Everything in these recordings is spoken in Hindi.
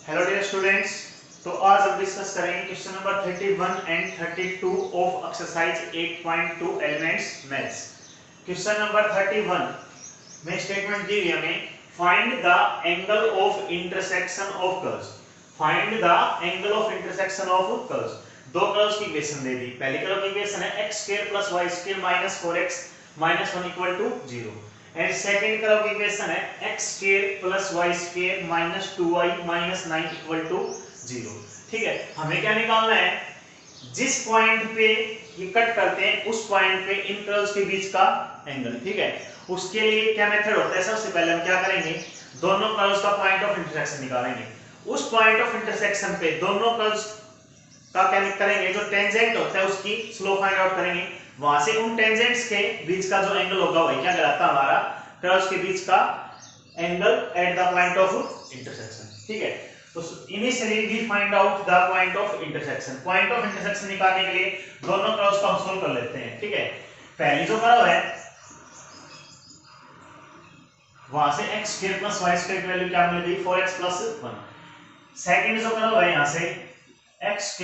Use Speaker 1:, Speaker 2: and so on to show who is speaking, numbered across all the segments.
Speaker 1: Hello dear students. तो आज हम डिस्कस करेंगे question number 31 and 32 of exercise 8.2 elements maths. Question number 31 में स्टेटमेंट दी हुई है हमें, find the angle of intersection of curves. Find the angle of intersection of curves. दो कर्व्स की इक्वेशन दे दी। पहली कर्व की इक्वेशन है x² + y² - 4x - 1 = 0 and second curve की इक्वेशन है x² + y² - 2y - 9 = 0। ठीक है, हमें क्या निकालना है, जिस पॉइंट पे ये कट करते हैं उस पॉइंट पे इन कर्व्स के बीच का एंगल। ठीक है, उसके लिए क्या मेथड होता है, सबसे पहले हम क्या करेंगे, दोनों कर्व्स का पॉइंट ऑफ इंटरसेक्शन निकालेंगे। उस पॉइंट ऑफ इंटरसेक्शन पे दोनों कर्व्स का क्या करेंगे, जो टेंजेंट होता है उसकी स्लोप फाइंड आउट करेंगे। वहां से उन टेंजेंट्स के बीच का जो एंगल होगा वही क्या कहलाता है, हमारा कर्व्स के बीच का angle at the point of intersection. ठीक है, तो initially we find out the point of intersection. Point of intersection निकालने के लिए दोनों कर्व्स को हम सोल्व कर लेते हैं। ठीक है, पहली जो कर्व है वहां से x² + y² की वैल्यू क्या मिल गई, 4x + 1। सेकंड जो कर्व है यहां से x²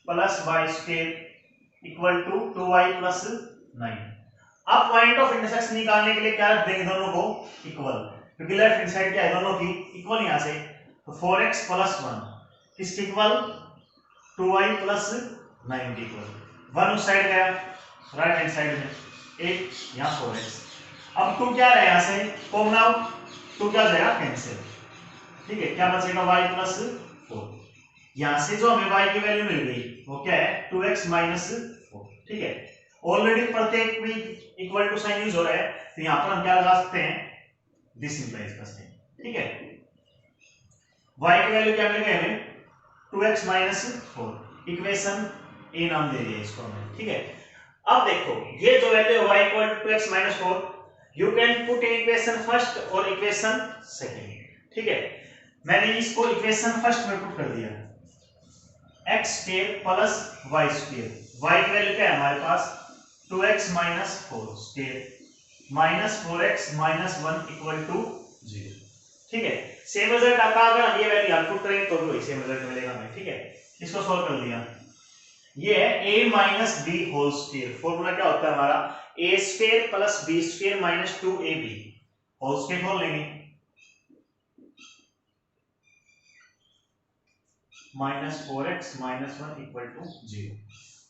Speaker 1: + y² = 2y + 9। अब पॉइंट ऑफ इंटरसेक्शन निकालने के लिए क्या रख देंगे, दोनों को इक्वल, क्योंकि लेफ्ट हैंड साइड क्या है, दोनों की इक्वल। यहां से तो 4x + 1 किसके इक्वल, 2y + 9 के इक्वल। 1 उस साइड गया राइट हैंड साइड में, 1 यहां 4x। अब 2 क्या रहा है, यहां से कॉमन आउट, 2 क्या जाएगा कैंसिल। ठीक है, क्या बचेगा, y + 4। यहां से जो हमें y की वैल्यू मिल गई वो क्या है, 2x - 4। ठीक है, ऑलरेडी प्रत्येक में इक्वल टू साइन यूज हो रहा है, तो यहां पर हम क्या लगा सकते हैं, दिस इंप्लाइज का साइन। ठीक है, y की वैल्यू क्या मिल गई हमें, 2x - 4। इक्वेशन ए नाम दे दिया इसको हमने। ठीक है, अब देखो ये जो value y = 2x - 4, you can put in equation first और इक्वेशन सेकंड। ठीक है, मैंने इसको इक्वेशन फर्स्ट में पुट कर दिया, x² + y²। y की वैल्यू क्या है हमारे पास, 2x - 4² -4x - 1 = 0। ठीक है, सेम रिजल्ट आता है, अगर हम ये वैल्यू आउटपुट करें तो भी वही सेम रिजल्ट मिलेगा हमें। ठीक है, इसको सॉल्व कर लिया। ये है a - b²। फॉर्मूला क्या होता है हमारा, a² + b² - 2ab whole square खोल लेंगे, -4x - 1 = 0।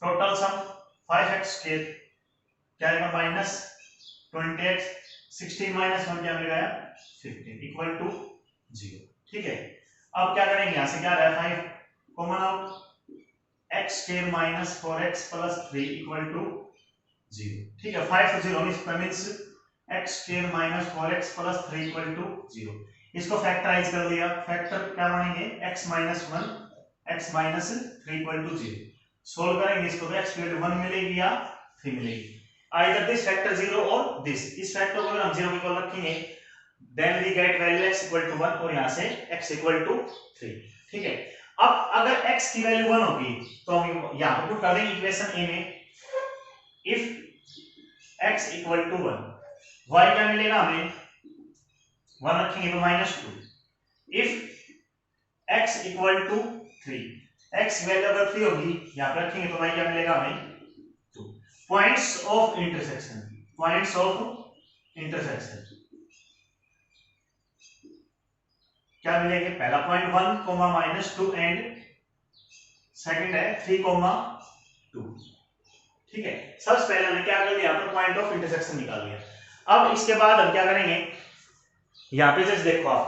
Speaker 1: टोटल सम 5x² क्या आएगा, -20x, 16 - 1 क्या मिलेगा, 15 = 0। ठीक है, अब क्या करेंगे, यहां से क्या रहा है, 5 कॉमन आउट, x² - 4x + 3 = 0। ठीक है, 5 से 0 मींस x² - 4x + 3 = 0। इसको फैक्टराइज कर दिया, फैक्टर क्या बनेंगे, x - 1 x - 3 = 0। सोल्व करेंगे इसको तो x की वैल्यू 1 मिलेगी या 3 मिलेगी, आइदर दिस फैक्टर 0 और दिस। इस फैक्टर को अगर हम 0 के इक्वल रखेंगे then we get value x = 1 और यहां से x = 3। ठीक है, अब अगर x की वैल्यू 1 होगी तो हम यहां पे पुट कर देंगे इक्वेशन ए में, इफ x = 1, y क्या मिलेगा हमें, 1 रखेंगे तो -2। इफ x = 3, x वैल्यू अगर 3 होगी यहां पे रखेंगे तो y क्या मिलेगा हमें, 2। Points of intersection, points of intersection क्या मिलेंगे, पहला पॉइंट 1, -2 एंड सेकंड है 3, 2। ठीक है, सबसे पहले हमने क्या कर दिया, यहाँ पर पॉइंट ऑफ इंटरसेक्शन निकाल लिया। अब इसके बाद हम क्या करेंगे, यहाँ पे जस्ट देखो आप,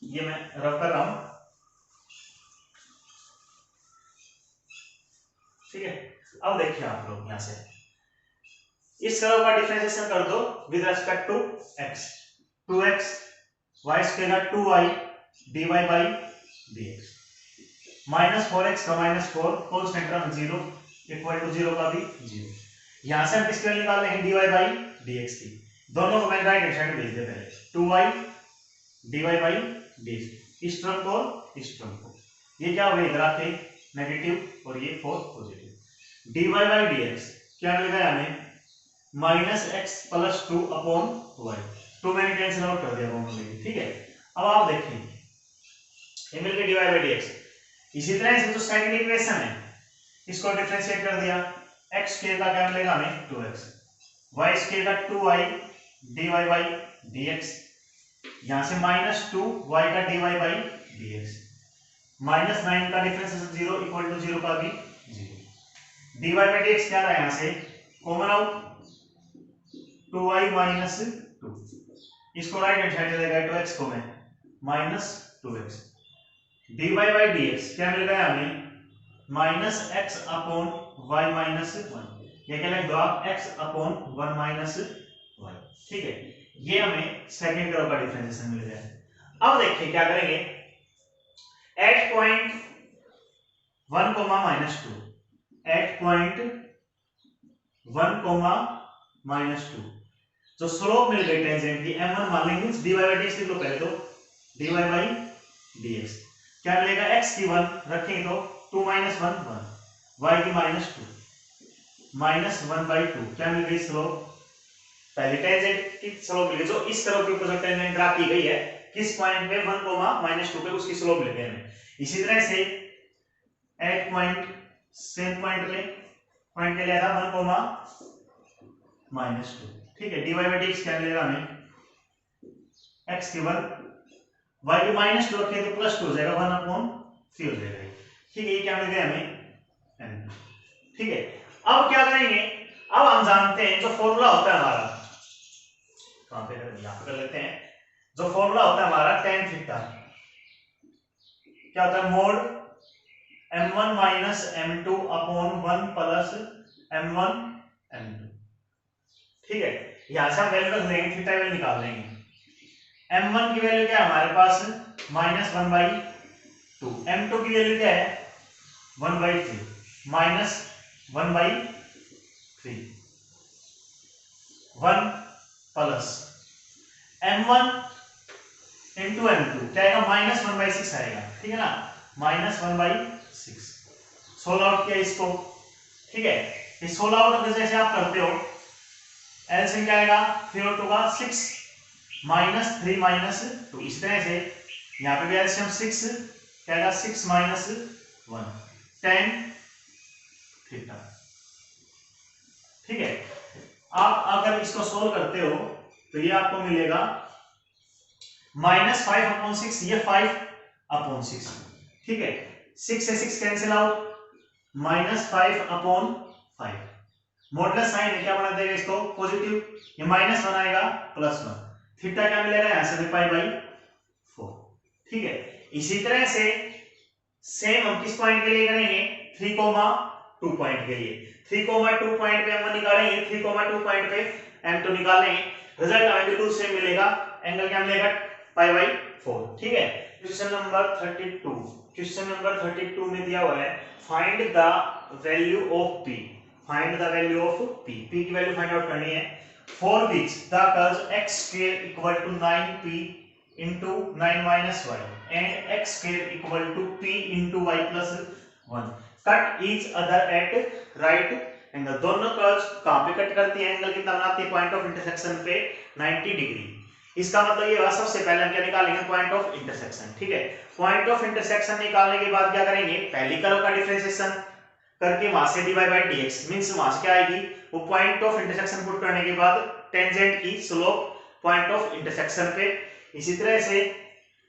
Speaker 1: ये मैं रफ कर रहा हूं। ठीक है, अब देखिए आप लोग यहां से इस कर्व का डिफरेंशिएशन कर दो with respect to x, 2x y² 2y dy/dx, -4x का -4 कांस्टेंट टर्म 0 = 0 का भी 0। यहां से हम किसकी वैल्यू निकाल रहे हैं, dy/dx की। दोनों को मैं राइट हैंड साइड भेज दे पहले, 2y dy/dx, इस टर्म को इस टर्म को, ये क्या हो गया, इधर आके नेगेटिव और ये 4 पॉजिटिव। dy/dx क्या मिल गया हमें, -x + 2/y, 2 मैंने कैंसिल आउट कर दिया दोनों में। ठीक है, अब आप देखिए ये मिल गया dy बाई dx। इसी तरह से जो सेकंड इक्वेशन है इसको डिफरेंशिएट कर दिया, x स्क्वायर का क्या मिलेगा हमें 2x, y स्क्वायर का 2y dy बाई dx, यहां से -2y का dy बाई dx, -9 का डिफरेंस 0 इक्वल टू 0 का भी 0, dy बाई dx क्या रहा है यहां से कॉमन आउट 2y माइनस 2, इसको राइट हैंड साइड ले जाएगा 2x को में -2x, dy बाई dx क्या मिल गया हमें -x अपॉन y माइनस 1, ये क्या लिख दो आप x अपॉन 1 माइनस y, ठीक है। ये हमें सेकंड क्रॉस का डिफरेंशिएशन मिल गया। अब देखिए क्या करेंगे, एट पॉइंट 1 -2, एट पॉइंट 1 -2 जो स्लोप मिल गई टेंजेंट की m1 मान लेंगे, dy बाई dx लिख लो पहले तो, dy बाई dx क्या मिलेगा x की 1 रखेंगे तो 2 - 1 1, y की -2 -1/2 क्या मिल गई स्लोप, पहले टेंजेंट की स्लोप मिल गई जो इस तरफ के ऊपर जो टेंजेंट ड्रा की गई है किस पॉइंट पे 1 -2 पे उसकी स्लोप मिल गई हमें। इसी तरह से एट पॉइंट सेम पॉइंट ले लिया था 1 -2, ठीक है। dy बाई dx क्या मिलेगा हमें x की 1, y की -2 रखें तो +2 हो जाएगा 1/3 हो जाएगा, ठीक है। ये क्या मिल गया हमें, ठीक है। अब क्या करेंगे, अब हम जानते हैं जो फॉर्मूला होता है हमारा, कहां पे यहां कर लेते हैं, जो फॉर्मूला होता है हमारा tan थीटा क्या होता है mode m1 minus m2 upon 1 plus m1 m2, ठीक है। यहां से हम वैल्यू रख लेंगे, थीटा वैल्यू निकाल लेंगे, m1 की वैल्यू क्या है हमारे पास -1/2, m2 की वैल्यू क्या है 1/3 -1/3, 1 प्लस m1 इंटू m2 क्या आएगा -1/6 आएगा, ठीक है ना, -1/6 सोल्व आउट किया इसको, ठीक है। इस सोल्व आउट जैसे आप करते हो एलसीएम क्या आएगा 3 और 2 का 6 -3 -2, इस तरह से यहाँ पे भी एलसीएम 6 क्या आएगा 6 - 1 tan थीटा, ठीक है। आप अगर इसको सोल्व करते हो तो ये आपको मिलेगा -5/6, ये 5/6, ठीक है। 6 से 6 कैंसिल आउट, -5/5 मॉडुलस साइन है क्या बना देगा इसको पॉजिटिव, ये -1 आएगा +1, थीटा क्या मिलेगा यहां से π/4, ठीक है। इसी तरह से सेम हम किस पॉइंट के लिए करेंगे 3,2 पॉइंट के लिए, 3,2 पॉइंट पे m1 निकालेंगे, 3,2 पॉइंट पे m2 निकालेंगे, रिजल्ट हमें बिल्कुल सेम मिलेगा, एंगल क्या मिलेगा π/4, ठीक है। क्वेश्चन नंबर 32 में दिया हुआ है find the value of p, find the value of p, p की वैल्यू फाइंड आउट करनी है, for which the curve x square equal to 9p into 9 minus y and x square equal to p into y plus 1 cut each other at right angle, दोनों कर्व्स कहां पे कट करती हैं, एंगल कितना बनाती है पॉइंट ऑफ इंटरसेक्शन पे 90 डिग्री। इसका मतलब ये हुआ सबसे पहले हम क्या निकालेंगे पॉइंट ऑफ इंटरसेक्शन, ठीक है। पॉइंट ऑफ इंटरसेक्शन निकालने के बाद क्या करेंगे, पहली कर्व का डिफरेंशिएशन करके वहां से dy बाई dx मींस वहां से क्या आएगी वो पॉइंट ऑफ इंटरसेक्शन पुट करने के बाद टेंजेंट की स्लोप पॉइंट ऑफ इंटरसेक्शन पे, इसी तरह से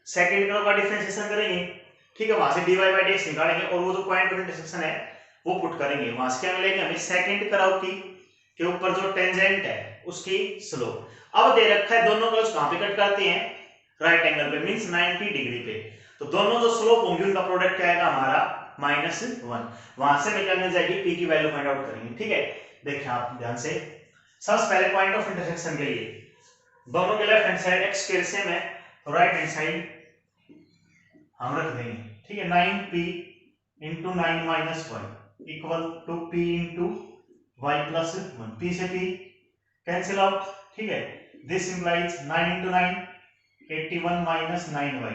Speaker 1: सेकंड कर्व का डिफरेंशिएशन करेंगे, ठीक है। वहां से dy बाई dx निकालेंगे और वो जो पॉइंट ऑफ इंटरसेक्शन है वो पुट करेंगे, वहां से क्या मिलेगा हमें सेकंड कर्व की के ऊपर जो टेंजेंट है उसकी स्लोप। अब दे रखा है दोनों कर्व्स कहां पे कट करती हैं राइट एंगल पे मींस 90 डिग्री पे, तो दोनों जो स्लोप होंगी उनका प्रोडक्ट क्या आएगा हमारा -1, वहां से हमें क्या मिल जाएगी p की वैल्यू फाइंड आउट करेंगे, ठीक है। देखिए आप ध्यान से सबसे पहले पॉइंट ऑफ इंटरसेक्शन के लिए दोनों के left hand side x square same है तो राइट हैंड साइड हम रख देंगे, ठीक है। 9p into 9 minus y equal to p into y plus 1, p से p कैंसिल आउट, ठीक है। This implies 9 into 9 81 minus 9y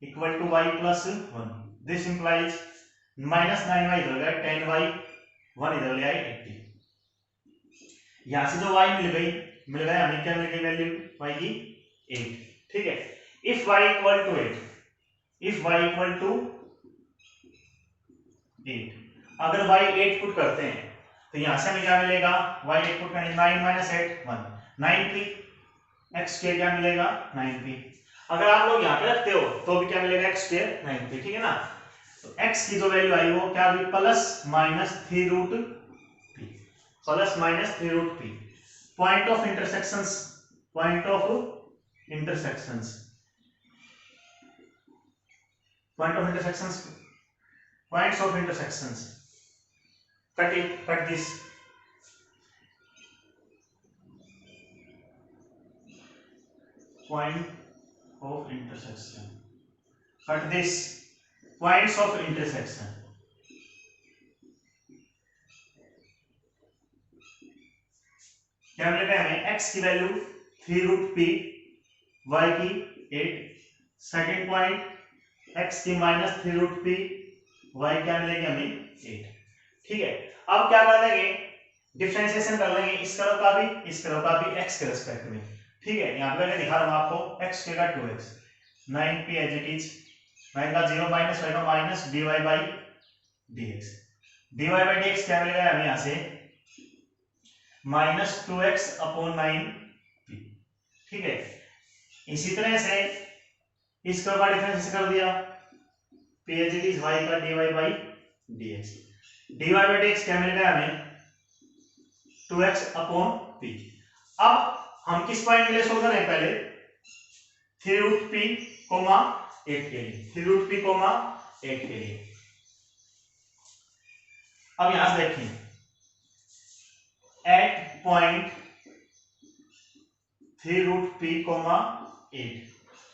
Speaker 1: equal to y plus 1, this implies -9y इधर गया 10y 1 इधर ले आए 80, यहां से जो y मिल गया हमें क्या मिल गई वैल्यू y की 8, ठीक है। If y equal to 8, if y equal to 8, अगर y 8 पुट करते हैं तो यहां से हमें क्या मिलेगा, y 8 पुट करेंगे 9 माइनस 8 1 9p, x स्क्वायर क्या मिलेगा 9p। अगर आप लोग यहाँ पे रखते हो तो भी क्या मिलेगा x स्क्वायर 9p, ठीक है ना। तो x की जो वैल्यू आई वो क्या हुई plus minus 3 root p, plus minus 3 root p। Point of intersections, point of intersections, point of intersections, points of intersections, cut it, cut this, point of intersection, cut this, points of intersection। क्या मिलेगा हमें, x की वैल्यू 3 रूट p, y की 8, सेकेंड पॉइंट x की माइनस 3 रूट p, y क्या मिलेगी हमें 8, ठीक है। अब क्या कर लेंगे, डिफरेंशिएशन कर लेंगे इस कर्व का भी, इस कर्व का भी x के रिस्पेक्ट में, ठीक है। यहाँ पे मैं दिखा रहा हूँ आपको, x का 2x, 9p as it is, 9 का 0 माइनस y का minus dy by dx, dy by dx क्या मिलेगा हमें यहाँ से माइनस 2x अपॉन 9p, ठीक है। इसी तरह से इस कर्व का डिफरेंस कर दिया, p as it is y का dy by dx, dy by dx क्या मिलेगा हमें 2x अपॉन p। अब हम किस पॉइंट के लिए सोल्व करें, पहले 3 रूट p कोमा 8 के लिए, 3 रूट p कोमा 8 के लिए। अब यहां से देखिए at point 3 root p comma 8,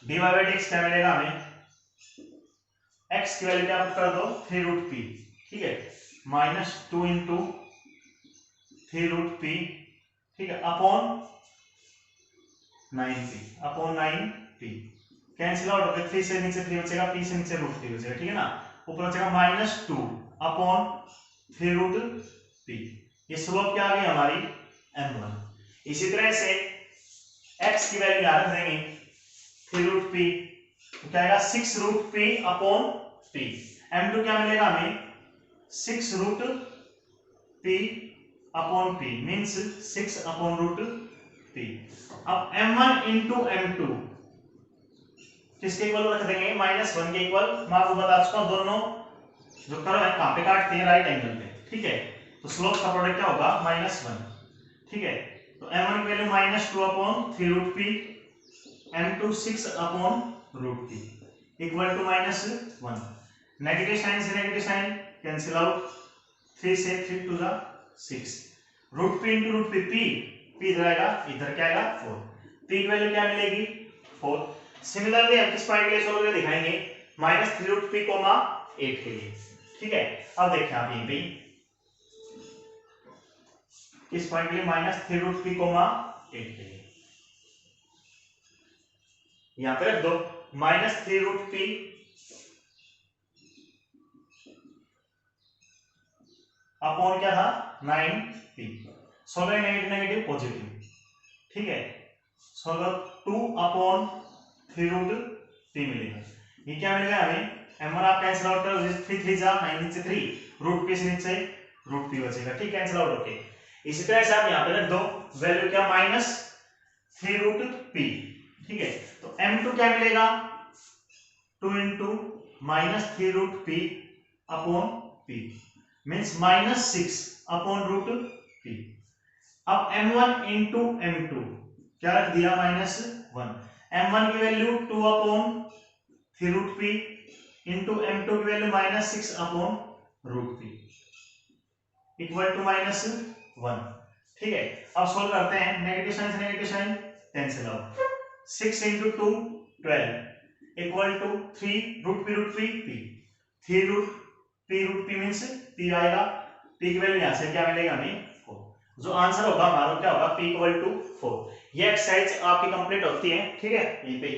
Speaker 1: dy by dx क्या मिलेगा हमें, x की वैल्यू क्या कर दो 3 रूट p, ठीक है, माइनस 2 इंटू 3 रूट p, ठीक है, upon 9p, upon 9p, cancel out होकर 3 से नीचे 3 बचेगा, p से नीचे रूट 3 बचेगा, ठीक है ना। ऊपर बचेगा माइनस 2 अपॉन 3 रूट p, ये स्लोप क्या आ गई हमारी m1। इसी तरह से x की वैल्यू यहां रख देंगे 3 रूट p, तो क्या आएगा 6 root p upon p, m2 क्या मिलेगा हमें 6 root p upon p, means 6 upon root p। अब m1 इंटू m2 किसके इक्वल रख देंगे, -1 के इक्वल। मैं आपको बता चुका हूं दोनों जो कर्व है कहां पे काटते हैं, राइट एंगल पे, ठीक है। तो स्लोप का प्रोडक्ट क्या होगा -1, ठीक है। तो m1 की value -2 upon 3 root p, m2 6 upon root p equal to -1। Negative sign से नेगेटिव साइन कैंसिल आउट, 3 से 3 to the 6, root p into root p, p इधर आएगा, इधर क्या आएगा 4, p की वैल्यू क्या मिलेगी 4। सिमिलरली हम किस पॉइंट के लिए सोल्व करके दिखाएंगे, -3 रूट p कोमा 8 के लिए, ठीक है। अब देखिए आप यहीं पे किस पॉइंट के लिए -3 रूट p कोमा 8 के लिए, यहां पे रख दो -3 रूट p अपॉन क्या था 9p, solve negative negative positive, ठीक है। सोल्व 2 अपॉन 3 रूट p मिलेगा, ये क्या मिलेगा हमें, m1 आप कैंसिल आउट करो, 3 3 जा 9 नीचे 3, रूट p से नीचे रूट p बचेगा, ठीक, कैंसिल आउट होके। इसी तरह से आप यहां पे रख दो वैल्यू क्या -3 रूट p, ठीक है। तो m2 क्या मिलेगा 2 into -3 root p upon p, means -6 upon root p। अब m1 इंटू m2 क्या रख दिया -1, m1 की value 2 upon 3 root p into m2 की value -6 upon root p equal to -1, ठीक है। अब सोल्व करते हैं, नेगेटिव साइन से negative sign cancel out, 6 into 2 12 equal to 3 root p p, 3 root p means p आएगा, p की वैल्यू यहां से क्या मिलेगा हमें 4। जो आंसर होगा हमारा क्या होगा p इक्वल टू 4। ये एक्सरसाइज आपकी कंप्लीट होती है, ठीक है, यहीं पे